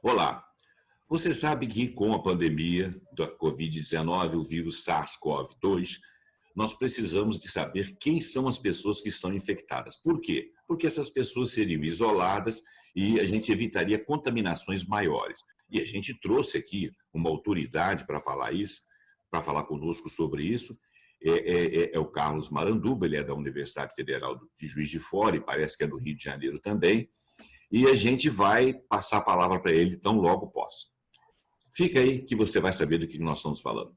Olá, você sabe que com a pandemia da Covid-19, o vírus SARS-CoV-2, nós precisamos de saber quem são as pessoas que estão infectadas. Por quê? Porque essas pessoas seriam isoladas e a gente evitaria contaminações maiores. E a gente trouxe aqui uma autoridade para falar isso, para falar conosco sobre isso, é o Carlos Maranduba, ele é da Universidade Federal de Juiz de Fora e parece que é do Rio de Janeiro também, e a gente vai passar a palavra para ele tão logo possa. Fica aí que você vai saber do que nós estamos falando.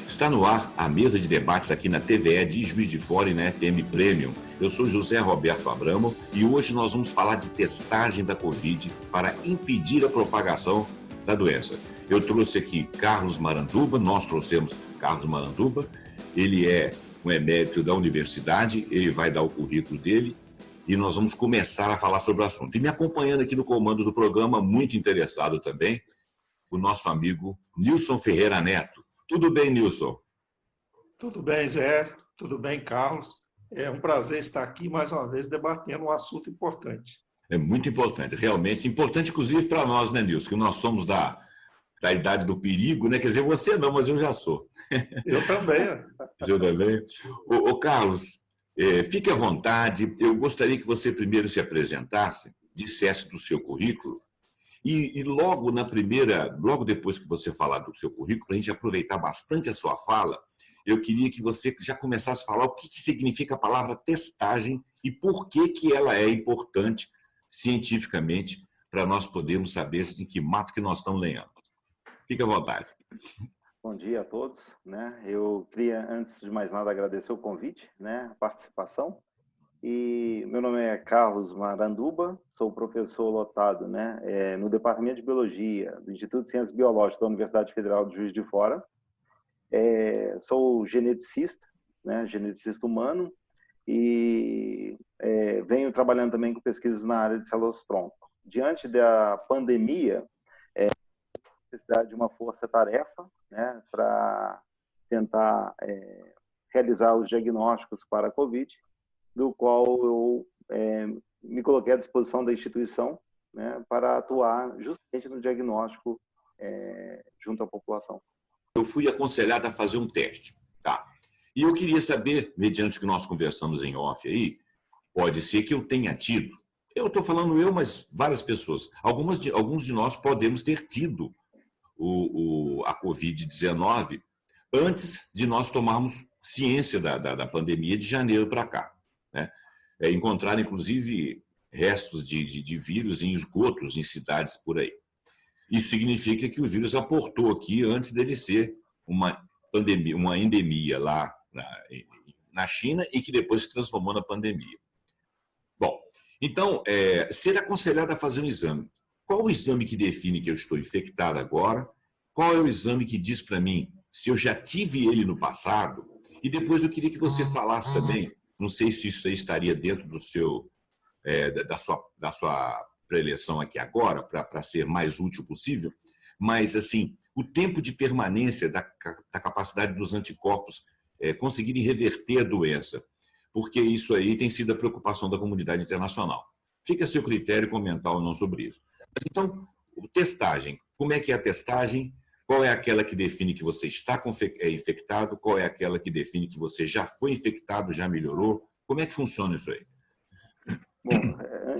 Está no ar a mesa de debates aqui na TVE de Juiz de Fora e na FM Premium. Eu sou José Roberto Abramo e hoje nós vamos falar de testagem da Covid para impedir a propagação da doença. Eu trouxe aqui Carlos Maranduba, nós trouxemos Carlos Maranduba, ele é um emérito da universidade, ele vai dar o currículo dele e nós vamos começar a falar sobre o assunto. E me acompanhando aqui no comando do programa, muito interessado também, o nosso amigo Nilson Ferreira Neto. Tudo bem, Nilson? Tudo bem, Zé. Tudo bem, Carlos. É um prazer estar aqui mais uma vez debatendo um assunto importante. É muito importante, realmente. Importante, inclusive, para nós, né, Nilson? Que nós somos da idade do perigo, né? Quer dizer, você não, mas eu já sou. Eu também. Eu também. Ô Carlos, fique à vontade. Eu gostaria que você primeiro se apresentasse, dissesse do seu currículo. E logo logo depois que você falar do seu currículo, para a gente aproveitar bastante a sua fala, eu queria que você já começasse a falar o que significa a palavra testagem e por que ela é importante cientificamente para nós podermos saber em que mato que nós estamos lenhando. Fique à vontade. Bom dia a todos. Eu queria, antes de mais nada, agradecer o convite, a participação. E meu nome é Carlos Maranduba, sou professor lotado no Departamento de Biologia do Instituto de Ciências Biológicas da Universidade Federal de Juiz de Fora. Sou geneticista, geneticista humano, e venho trabalhando também com pesquisas na área de células-tronco. Diante da pandemia, necessidade de uma força-tarefa para tentar realizar os diagnósticos para a COVID, do qual eu me coloquei à disposição da instituição para atuar justamente no diagnóstico junto à população. Eu fui aconselhado a fazer um teste, tá? E eu queria saber, mediante o que nós conversamos em off aí, pode ser que eu tenha tido, eu estou falando mas várias pessoas, alguns de nós podemos ter tido a Covid-19 antes de nós tomarmos ciência da pandemia de janeiro para cá. Encontrar, inclusive, restos de vírus em esgotos em cidades por aí. Isso significa que o vírus aportou aqui antes dele ser uma pandemia, uma endemia lá na China e que depois se transformou na pandemia. Bom, então, ser aconselhado a fazer um exame. Qual o exame que define que eu estou infectado agora? Qual é o exame que diz para mim se eu já tive ele no passado? E depois eu queria que você falasse também, não sei se isso aí estaria dentro do da sua preleção aqui agora, para ser mais útil possível, mas, assim, o tempo de permanência da capacidade dos anticorpos conseguirem reverter a doença, porque isso aí tem sido a preocupação da comunidade internacional. Fica a seu critério comentar ou não sobre isso. Mas, então, testagem. Como é que é a testagem? Qual é aquela que define que você está infectado? Qual é aquela que define que você já foi infectado, já melhorou? Como é que funciona isso aí? Bom,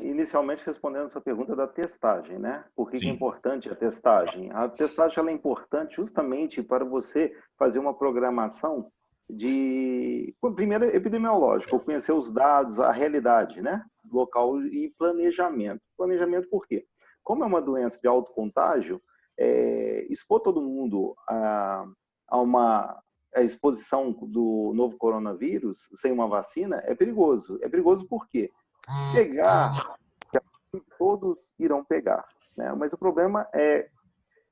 inicialmente respondendo a sua pergunta da testagem, Por que é importante a testagem? A testagem ela é importante justamente para você fazer uma programação primeiro, epidemiológico, conhecer os dados, a realidade, local e planejamento. Planejamento por quê? Como é uma doença de alto contágio, expor todo mundo a uma exposição do novo coronavírus sem uma vacina é perigoso. É perigoso por quê? Todos irão pegar, mas o problema é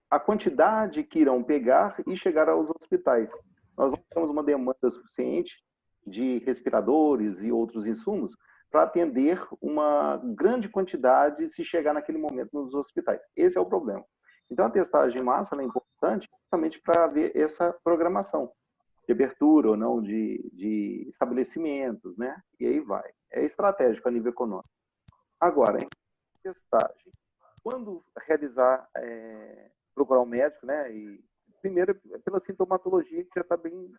a quantidade que irão pegar e chegar aos hospitais. Nós não temos uma demanda suficiente de respiradores e outros insumos para atender uma grande quantidade se chegar naquele momento nos hospitais. Esse é o problema. Então, a testagem em massa é importante justamente para ver essa programação. abertura ou não de estabelecimentos, né? E aí vai. É estratégico a nível econômico. Agora, em testagem, quando realizar, procurar um médico, né? E primeiro pela sintomatologia que já está bem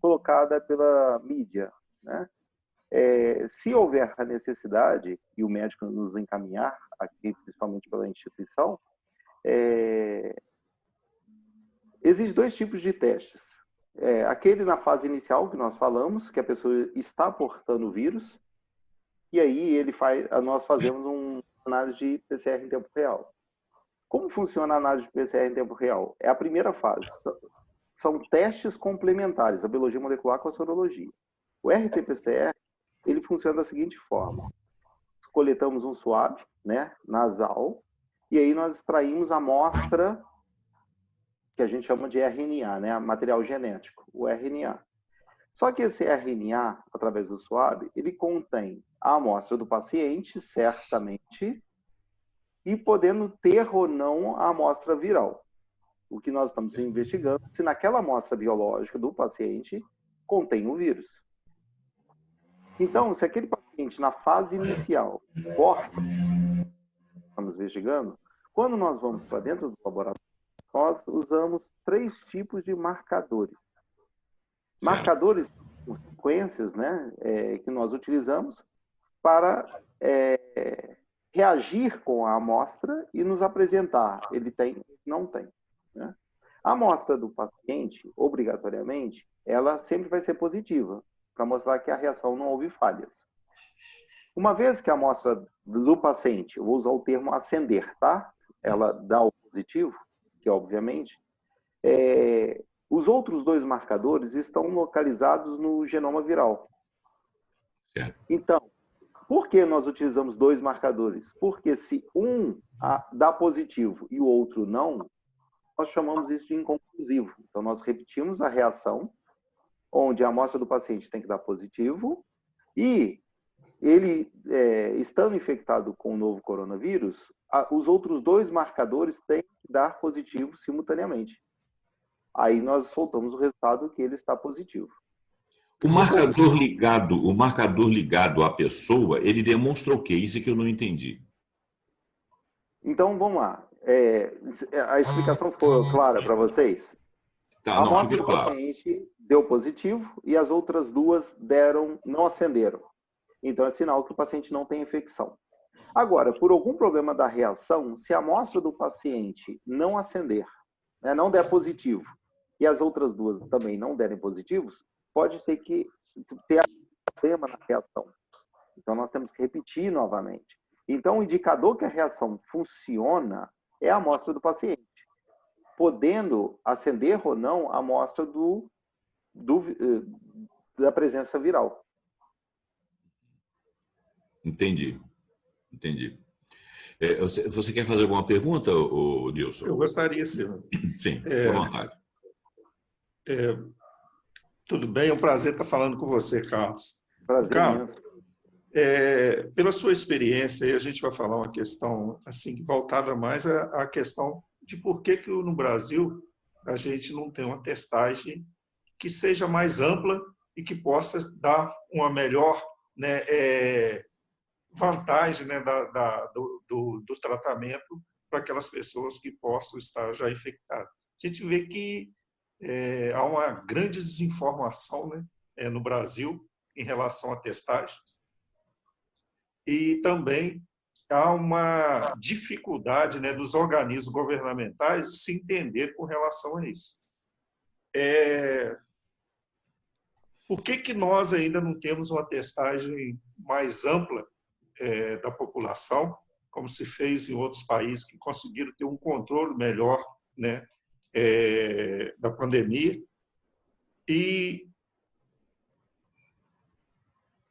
colocada pela mídia, né? Se houver a necessidade e o médico nos encaminhar aqui, principalmente pela instituição, existem dois tipos de testes. Aquele na fase inicial que nós falamos, que a pessoa está portando o vírus, e aí nós fazemos uma análise de PCR em tempo real. Como funciona a análise de PCR em tempo real? É a primeira fase. São testes complementares, a biologia molecular com a sorologia. O RT-PCR, ele funciona da seguinte forma. Coletamos um swab, né, nasal, e aí nós extraímos a amostra que a gente chama de RNA, né, material genético, o RNA. Só que esse RNA, através do swab, ele contém a amostra do paciente, certamente, e podendo ter ou não a amostra viral. O que nós estamos investigando se naquela amostra biológica do paciente contém o vírus. Então, se aquele paciente na fase inicial porta, estamos investigando, quando nós vamos para dentro do laboratório, nós usamos 3 tipos de marcadores. Certo. Marcadores, sequências, né, que nós utilizamos para reagir com a amostra e nos apresentar. Ele tem, não tem. Né? A amostra do paciente, obrigatoriamente, ela sempre vai ser positiva, para mostrar que a reação não houve falhas. Uma vez que a amostra do paciente, eu vou usar o termo acender, tá? Ela dá o positivo, que obviamente, os outros 2 marcadores estão localizados no genoma viral. Certo. Então, por que nós utilizamos 2 marcadores? Porque se um dá positivo e o outro não, nós chamamos isso de inconclusivo. Então, nós repetimos a reação, onde a amostra do paciente tem que dar positivo, e ele, estando infectado com o novo coronavírus, os outros 2 marcadores têm que dar positivo simultaneamente. Aí nós soltamos o resultado que ele está positivo. O marcador ligado à pessoa, ele demonstra o quê? Isso é que eu não entendi. Então, vamos lá. A explicação ficou clara para vocês? Tá, a amostra do paciente deu positivo e as outras 2 não acenderam. Então, é sinal que o paciente não tem infecção. Agora, por algum problema da reação, se a amostra do paciente não acender, né, não der positivo, e as outras 2 também não derem positivos, pode ter que ter problema na reação. Então, nós temos que repetir novamente. Então, o indicador que a reação funciona é a amostra do paciente, podendo acender ou não a amostra da presença viral. Entendi. Você quer fazer alguma pergunta, Nilson? Eu gostaria, sim. Sim, fique à vontade. Tudo bem, é um prazer estar falando com você, Carlos. Prazer Carlos, mesmo. Pela sua experiência, aí a gente vai falar uma questão assim, voltada mais à questão de por que no Brasil a gente não tem uma testagem que seja mais ampla e que possa dar uma melhor, né, vantagem, né, do tratamento para aquelas pessoas que possam estar já infectadas. A gente vê que há uma grande desinformação, né, no Brasil em relação à testagem e também há uma dificuldade, né, dos organismos governamentais se entender com relação a isso. Por que nós ainda não temos uma testagem mais ampla da população, como se fez em outros países que conseguiram ter um controle melhor, né, da pandemia? E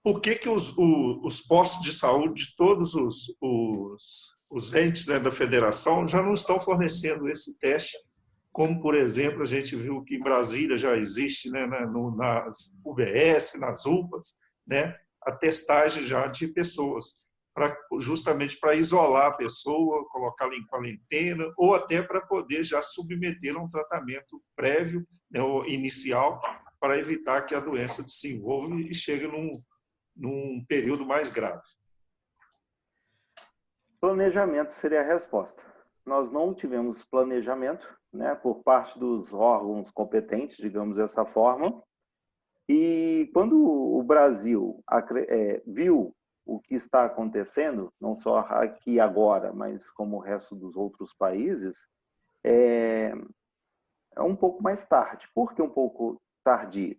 por que os postos de saúde de todos os entes, né, da federação já não estão fornecendo esse teste, como, por exemplo, a gente viu que em Brasília já existe, né, nas UBS, nas UPAs, né, a testagem já de pessoas, justamente para isolar a pessoa, colocá-la em quarentena, ou até para poder já submeter a um tratamento prévio né, o inicial, para evitar que a doença se desenvolva e chegue num período mais grave. Planejamento seria a resposta. Nós não tivemos planejamento, né, por parte dos órgãos competentes, digamos dessa forma. E quando o Brasil viu o que está acontecendo, não só aqui agora, mas como o resto dos outros países, é um pouco mais tarde. Por que um pouco tardio?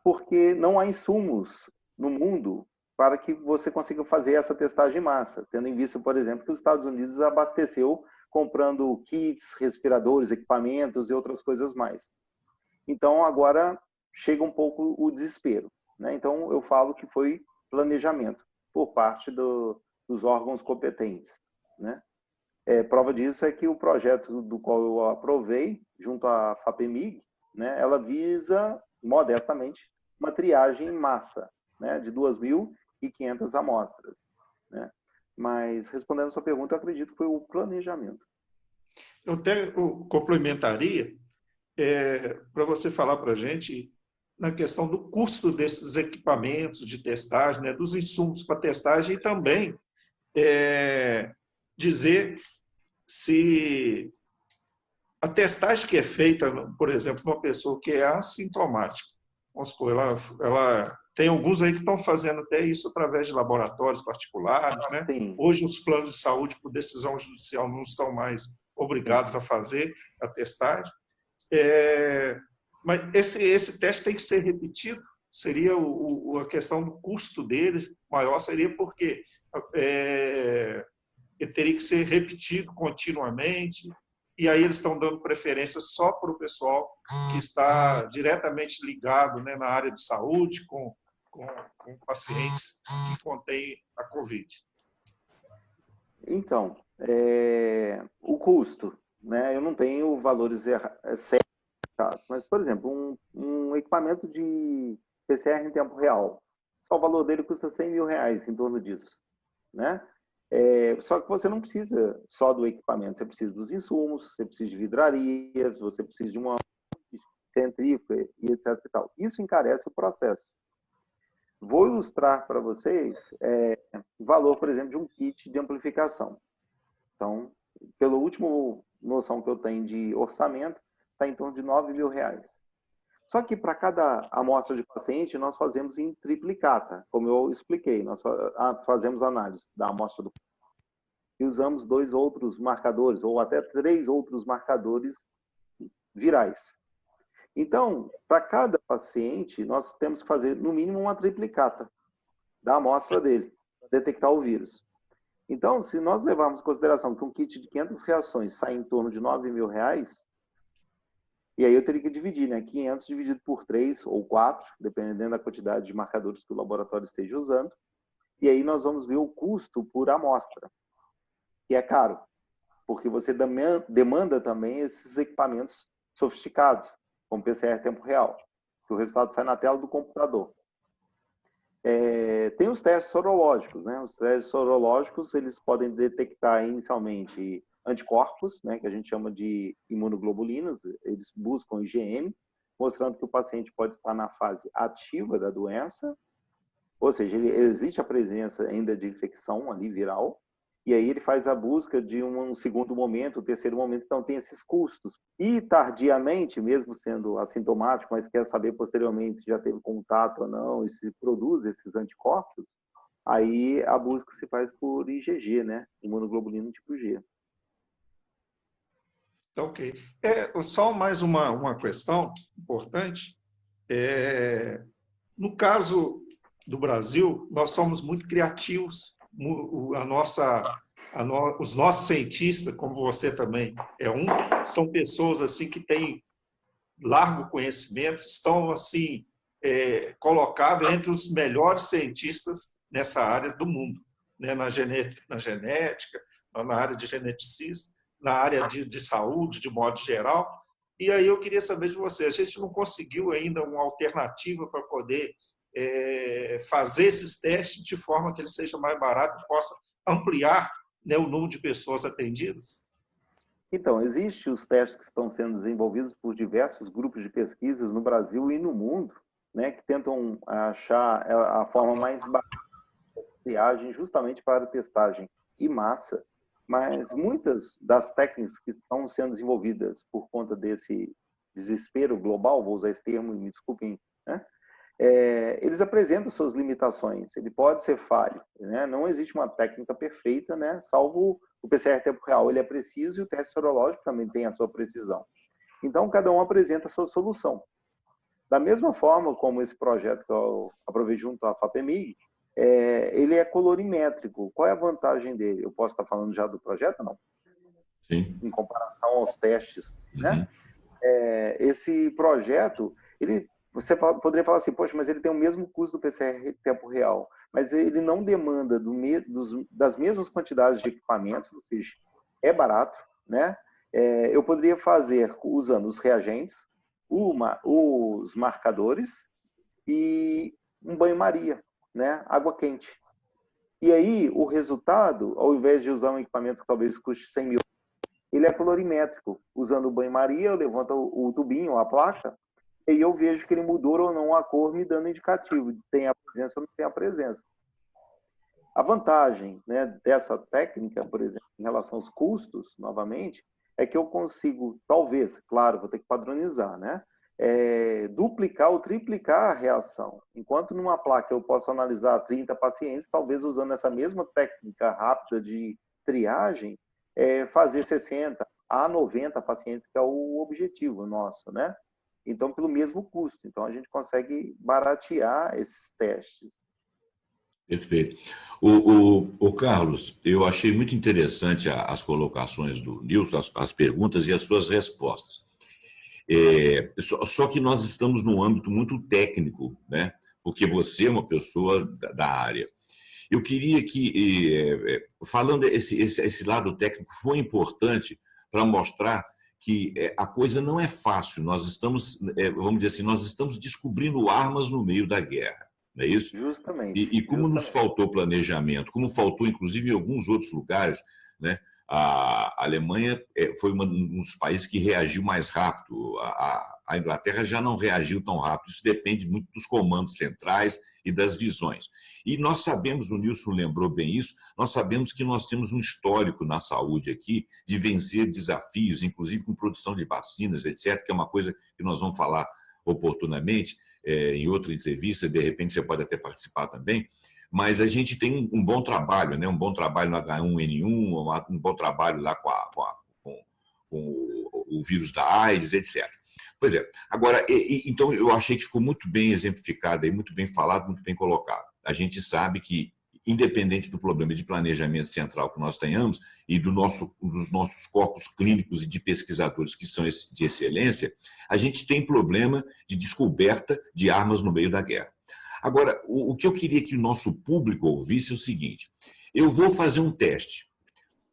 Porque não há insumos no mundo para que você consiga fazer essa testagem em massa, tendo em vista, por exemplo, que os Estados Unidos abasteceu comprando kits, respiradores, equipamentos e outras coisas mais. Então, agora chega um pouco o desespero, né? Então, eu falo que foi planejamento por parte dos órgãos competentes, né? Prova disso é que o projeto do qual eu aprovei, junto à FAPEMIG, né, ela visa, modestamente, uma triagem em massa, né, de 2.500 amostras, né? Mas, respondendo a sua pergunta, eu acredito que foi o planejamento. Eu até complementaria para você falar para a gente na questão do custo desses equipamentos de testagem, né, dos insumos para testagem e também dizer se a testagem que é feita, por exemplo, uma pessoa que é assintomática, vamos supor, ela tem alguns aí que estão fazendo até isso através de laboratórios particulares, né? Sim. Hoje os planos de saúde, por decisão judicial, não estão mais obrigados a fazer a testagem. Mas esse teste tem que ser repetido. Seria a questão do custo deles maior, seria porque ele teria que ser repetido continuamente, e aí eles estão dando preferência só para o pessoal que está diretamente ligado, né, na área de saúde com pacientes que contêm a Covid. Então, o custo, né? Eu não tenho valores certos, mas, por exemplo, um equipamento de PCR em tempo real, só o valor dele custa R$100.000, em torno disso, né? Só que você não precisa só do equipamento, você precisa dos insumos, você precisa de vidraria, você precisa de uma centrífuga e etc. e tal. Isso encarece o processo. Vou ilustrar para vocês o valor, por exemplo, de um kit de amplificação. Então, pela última noção que eu tenho de orçamento, está em torno de R$9.000. Só que para cada amostra de paciente, nós fazemos em triplicata, como eu expliquei. Nós fazemos análise da amostra do e usamos 2 outros marcadores, ou até 3 outros marcadores virais. Então, para cada paciente, nós temos que fazer, no mínimo, uma triplicata da amostra dele, para detectar o vírus. Então, se nós levarmos em consideração que um kit de 500 reações sai em torno de R$9.000, e aí eu teria que dividir, né? 500 dividido por 3 ou 4, dependendo da quantidade de marcadores que o laboratório esteja usando. E aí nós vamos ver o custo por amostra, que é caro, porque você demanda também esses equipamentos sofisticados, como PCR tempo real, que o resultado sai na tela do computador. Tem os testes sorológicos, né? Os testes sorológicos, eles podem detectar inicialmente anticorpos, né, que a gente chama de imunoglobulinas, eles buscam IgM, mostrando que o paciente pode estar na fase ativa da doença, ou seja, existe a presença ainda de infecção ali viral, e aí ele faz a busca de um segundo momento, um terceiro momento, então tem esses custos. E tardiamente, mesmo sendo assintomático, mas quer saber posteriormente se já teve contato ou não, e se produz esses anticorpos, aí a busca se faz por IgG, né, imunoglobulina tipo G. Ok. Só mais uma questão importante. No caso do Brasil, nós somos muito criativos. Os nossos cientistas, como você também são pessoas assim que têm largo conhecimento, estão assim colocados entre os melhores cientistas nessa área do mundo, né? na genética, na área de geneticista, na área de saúde, de modo geral. E aí eu queria saber de você, a gente não conseguiu ainda uma alternativa para poder fazer esses testes de forma que ele seja mais barato e possa ampliar, né, o número de pessoas atendidas? Então, existem os testes que estão sendo desenvolvidos por diversos grupos de pesquisas no Brasil e no mundo, né, que tentam achar a forma mais barata de triagem justamente para testagem em massa, mas muitas das técnicas que estão sendo desenvolvidas por conta desse desespero global, vou usar esse termo, me desculpem, né, eles apresentam suas limitações, ele pode ser falho, né? Não existe uma técnica perfeita, né? Salvo o PCR tempo real, ele é preciso e o teste sorológico também tem a sua precisão. Então, cada um apresenta a sua solução. Da mesma forma como esse projeto que eu aprovei junto à FAPEMIG, ele é colorimétrico. Qual é a vantagem dele? Eu posso estar falando já do projeto ou não? Sim. Em comparação aos testes, né? Uhum. Esse projeto, você poderia falar assim, poxa, mas ele tem o mesmo custo do PCR tempo real, mas ele não demanda das mesmas quantidades de equipamentos, ou seja, é barato, né? Eu poderia fazer usando os reagentes, os marcadores e um banho-maria, né? Água quente. E aí, o resultado, ao invés de usar um equipamento que talvez custe 100 mil, ele é colorimétrico. Usando o banho-maria, eu levanto o tubinho, a placa, e aí eu vejo que ele mudou ou não a cor, me dando indicativo, tem a presença ou não tem a presença. A vantagem, né, dessa técnica, por exemplo, em relação aos custos, novamente, é que eu consigo, talvez, claro, vou ter que padronizar, né, duplicar ou triplicar a reação. Enquanto numa placa eu posso analisar 30 pacientes, talvez usando essa mesma técnica rápida de triagem, fazer 60 a 90 pacientes, que é o objetivo nosso, né? Então, pelo mesmo custo. Então, a gente consegue baratear esses testes. Perfeito. O Carlos, eu achei muito interessante as colocações do Nilson, as perguntas e as suas respostas. Só que nós estamos num âmbito muito técnico, né? Porque você é uma pessoa da área. Eu queria que, falando esse lado técnico, foi importante para mostrar que a coisa não é fácil. Nós estamos, vamos dizer assim, nós estamos descobrindo armas no meio da guerra, não é isso? Justamente. E como nos faltou planejamento, como faltou, inclusive, em alguns outros lugares, né? A Alemanha foi um dos países que reagiu mais rápido. A Inglaterra já não reagiu tão rápido. Isso depende muito dos comandos centrais e das visões. E nós sabemos, o Nilson lembrou bem isso, nós sabemos que nós temos um histórico na saúde aqui de vencer desafios, inclusive com produção de vacinas, etc., que é uma coisa que nós vamos falar oportunamente em outra entrevista, de repente você pode até participar também, mas a gente tem um bom trabalho, né? Um bom trabalho no H1N1, um bom trabalho lá com o vírus da AIDS, etc. Pois é. Agora, então eu achei que ficou muito bem exemplificado, aí, muito bem falado, muito bem colocado. A gente sabe que, independente do problema de planejamento central que nós tenhamos e dos nossos corpos clínicos e de pesquisadores que são de excelência, a gente tem problema de descoberta de armas no meio da guerra. Agora, o que eu queria que o nosso público ouvisse é o seguinte: eu vou fazer um teste.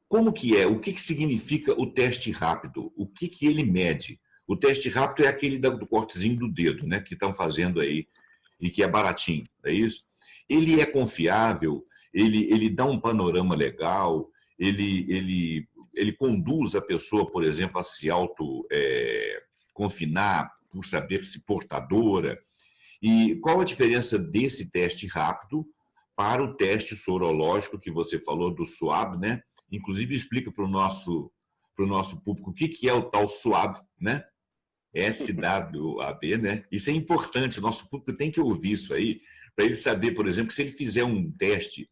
Como que é? O que significa o teste rápido? O que ele mede? O teste rápido é aquele do cortezinho do dedo, né, que estão fazendo aí e que é baratinho, é isso? Ele é confiável, ele dá um panorama legal, ele conduz a pessoa, por exemplo, a se confinar por saber-se portadora. E qual a diferença desse teste rápido para o teste sorológico que você falou do SWAB, né? Inclusive, explica para o nosso público o que é o tal SWAB, né? SWAB, né? Isso é importante, o nosso público tem que ouvir isso aí, para ele saber, por exemplo, que se ele fizer um teste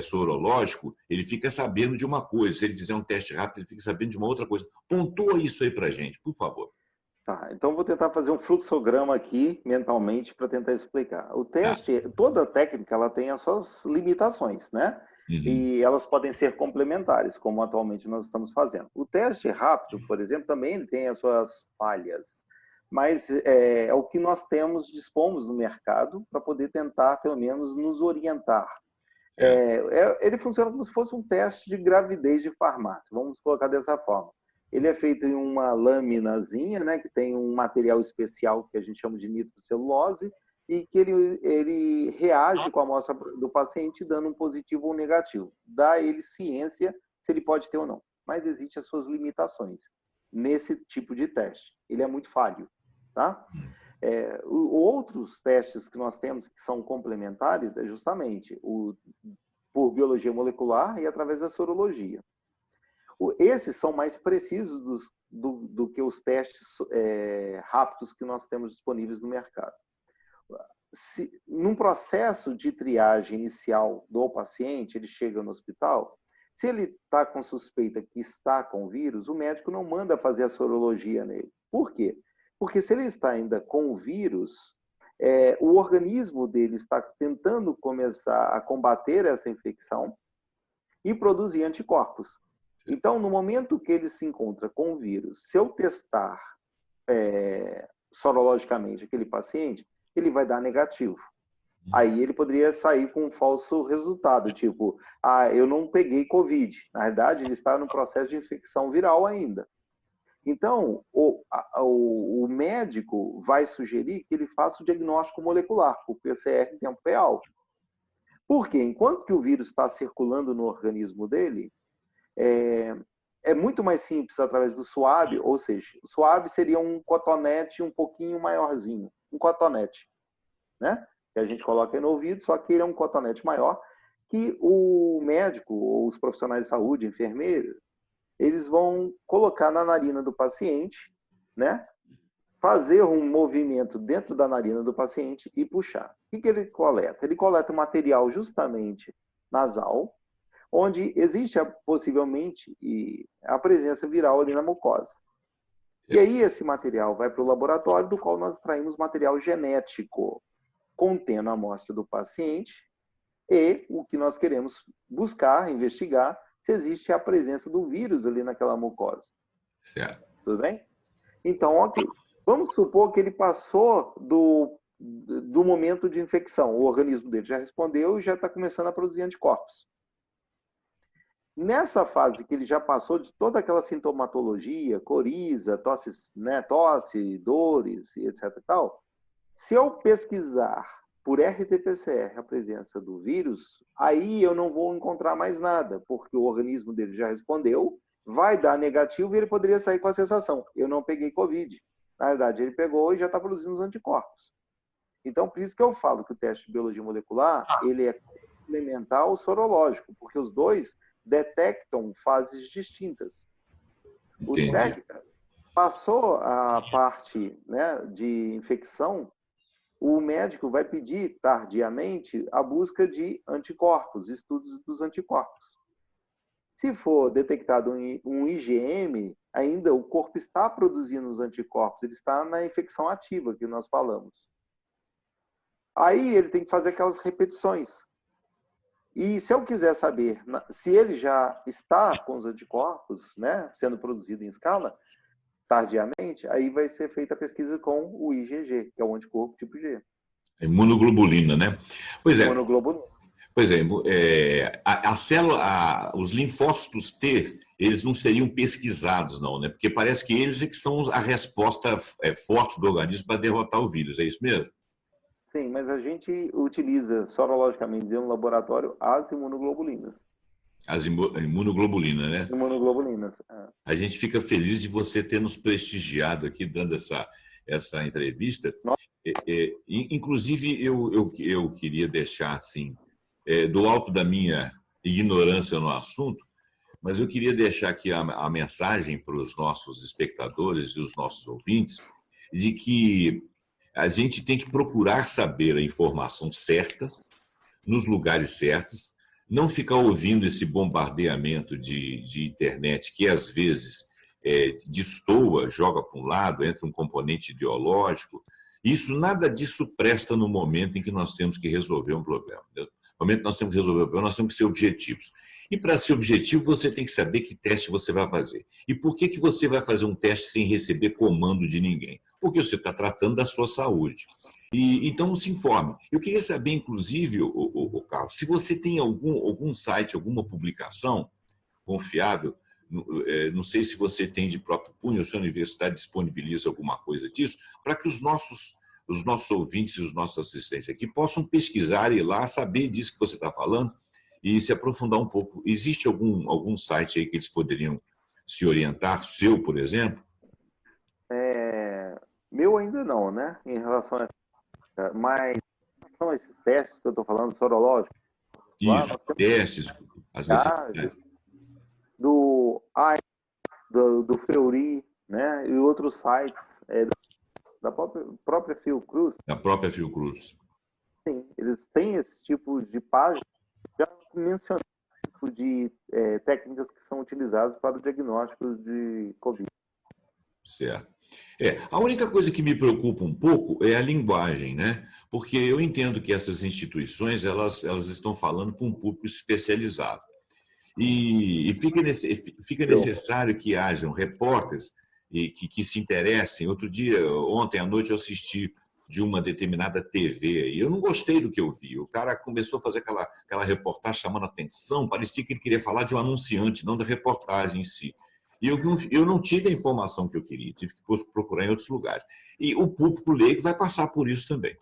sorológico, ele fica sabendo de uma coisa, se ele fizer um teste rápido, ele fica sabendo de uma outra coisa. Pontua isso aí para a gente, por favor. Tá, então vou tentar fazer um fluxograma aqui mentalmente para tentar explicar. O teste, toda técnica, ela tem as suas limitações, né? Uhum. E elas podem ser complementares, como atualmente nós estamos fazendo. O teste rápido, por exemplo, também ele tem as suas falhas, mas é o que nós dispomos no mercado para poder tentar, pelo menos, nos orientar. Ele funciona como se fosse um teste de gravidez de farmácia, vamos colocar dessa forma. Ele é feito em uma laminazinha, né, que tem um material especial que a gente chama de nitrocelulose e que ele reage com a amostra do paciente dando um positivo ou negativo. Dá ele ciência se ele pode ter ou não. mas existem as suas limitações nesse tipo de teste. Ele é muito falho, tá? Outros testes que nós temos que são complementares é justamente por biologia molecular e através da sorologia. Esses são mais precisos do que os testes rápidos que nós temos disponíveis no mercado. Num processo de triagem inicial do paciente, ele chega no hospital, se ele está com suspeita que está com vírus, o médico não manda fazer a sorologia nele. Por quê? Porque se ele está ainda com o vírus, o organismo dele está tentando começar a combater essa infecção e produzir anticorpos. Então, no momento que ele se encontra com o vírus, se eu testar sorologicamente aquele paciente, ele vai dar negativo. Aí ele poderia sair com um falso resultado, tipo, eu não peguei Covid. Na verdade, ele está no processo de infecção viral ainda. Então, o médico vai sugerir que ele faça o diagnóstico molecular, o PCR em tempo real. Porque enquanto que o vírus está circulando no organismo dele, é muito mais simples através do SWAB, ou seja, o SWAB seria um cotonete um pouquinho maiorzinho, um cotonete, né? Que a gente coloca aí no ouvido, só que ele é um cotonete maior, que o médico ou os profissionais de saúde, enfermeiros, eles vão colocar na narina do paciente, né? Fazer um movimento dentro da narina do paciente e puxar. O que ele coleta? Ele coleta um material justamente nasal, onde existe possivelmente a presença viral ali na mucosa. E aí esse material vai para o laboratório, do qual nós extraímos material genético, contendo a amostra do paciente e o que nós queremos buscar, investigar, se existe a presença do vírus ali naquela mucosa. Certo. Tudo bem? Então, ok. Vamos supor que ele passou do momento de infecção. O organismo dele já respondeu e já está começando a produzir anticorpos. Nessa fase que ele já passou de toda aquela sintomatologia, coriza, tosse, dores, e etc. e tal, se eu pesquisar por RT-PCR a presença do vírus, aí eu não vou encontrar mais nada, porque o organismo dele já respondeu, vai dar negativo e ele poderia sair com a sensação: eu não peguei Covid. Na verdade, ele pegou e já está produzindo os anticorpos. Então, por isso que eu falo que o teste de biologia molecular ele é complementar ao sorológico, porque os dois detectam fases distintas. Passou a parte, né, de infecção, o médico vai pedir tardiamente a busca de anticorpos, estudos dos anticorpos. Se for detectado um IgM, ainda o corpo está produzindo os anticorpos, ele está na infecção ativa que nós falamos. Aí ele tem que fazer aquelas repetições. E se eu quiser saber se ele já está com os anticorpos, né, sendo produzido em escala, tardiamente, aí vai ser feita a pesquisa com o IgG, que é o anticorpo tipo G. Imunoglobulina, né? Pois é. Imunoglobulina. Pois é, a célula, os linfócitos T, eles não seriam pesquisados, não, né? Porque parece que eles é que são a resposta forte do organismo para derrotar o vírus, é isso mesmo? Sim, mas a gente utiliza sorologicamente dentro do laboratório as imunoglobulinas. As imunoglobulinas, né? Imunoglobulinas. A gente fica feliz de você ter nos prestigiado aqui, dando essa entrevista. Inclusive, eu queria deixar, assim, do alto da minha ignorância no assunto, mas eu queria deixar aqui a mensagem para os nossos espectadores e os nossos ouvintes de que a gente tem que procurar saber a informação certa, nos lugares certos, não ficar ouvindo esse bombardeamento de internet que, às vezes, destoa, joga para um lado, entra um componente ideológico. Nada disso presta no momento em que nós temos que resolver um problema. No momento que nós temos que resolver um problema, nós temos que ser objetivos. E para ser objetivo, você tem que saber que teste você vai fazer. E por que você vai fazer um teste sem receber comando de ninguém? Porque você está tratando da sua saúde. Então, se informe. Eu queria saber, inclusive, Carlos, se você tem algum site, alguma publicação confiável, não sei se você tem de próprio punho, ou se a universidade disponibiliza alguma coisa disso, para que os nossos ouvintes e os nossos assistentes aqui possam pesquisar e ir lá, saber disso que você está falando e se aprofundar um pouco. Existe algum site aí que eles poderiam se orientar, seu, por exemplo? Meu ainda não, né? Em relação a essa, mas são esses testes que eu estou falando, sorológicos. Lá Isso, nós temos testes, às necessidades. do do Fleury, né? E outros sites da própria Fiocruz, Da própria Fiocruz. sim, eles têm esse tipo de página, já mencionei o tipo de técnicas que são utilizadas para o diagnóstico de Covid. Certo. A única coisa que me preocupa um pouco é a linguagem, né? Porque eu entendo que essas instituições elas estão falando para um público especializado. E fica necessário que hajam repórteres que se interessem. Ontem à noite, eu assisti de uma determinada TV e eu não gostei do que eu vi. O cara começou a fazer aquela reportagem chamando atenção, parecia que ele queria falar de um anunciante, não da reportagem em si. E eu não tive a informação que eu queria, tive que procurar em outros lugares. E o público leigo vai passar por isso também.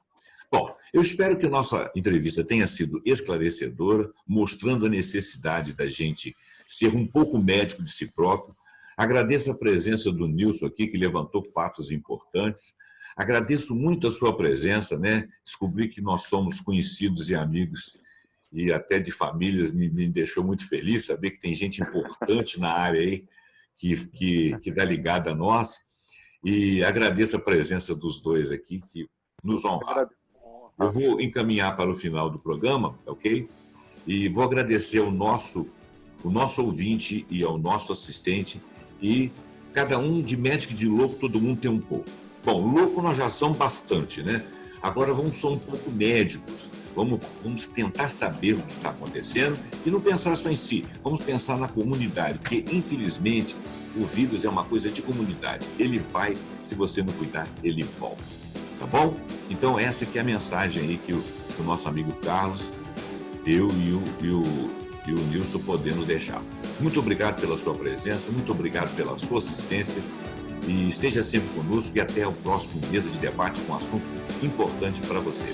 Bom, eu espero que a nossa entrevista tenha sido esclarecedora, mostrando a necessidade da gente ser um pouco médico de si próprio. Agradeço a presença do Nilson aqui, que levantou fatos importantes. Agradeço muito a sua presença, né? Descobri que nós somos conhecidos e amigos e até de famílias, me deixou muito feliz saber que tem gente importante na área aí que está ligada a nós. E agradeço a presença dos dois aqui, que nos honraram. Eu vou encaminhar para o final do programa, ok? E vou agradecer o nosso ouvinte e ao nosso assistente. E cada um, de médico e de louco, todo mundo tem um pouco. Bom, louco nós já somos bastante, né? Agora vamos ser um pouco médicos. Vamos tentar saber o que está acontecendo e não pensar só em si. Vamos pensar na comunidade, porque, infelizmente, o vírus é uma coisa de comunidade. Ele vai, se você não cuidar, ele volta. Tá bom? Então, essa que é a mensagem aí que o nosso amigo Carlos, eu e o Nilson podemos deixar. Muito obrigado pela sua presença, muito obrigado pela sua assistência e esteja sempre conosco e até o próximo Mesa de Debate com um assunto importante para você.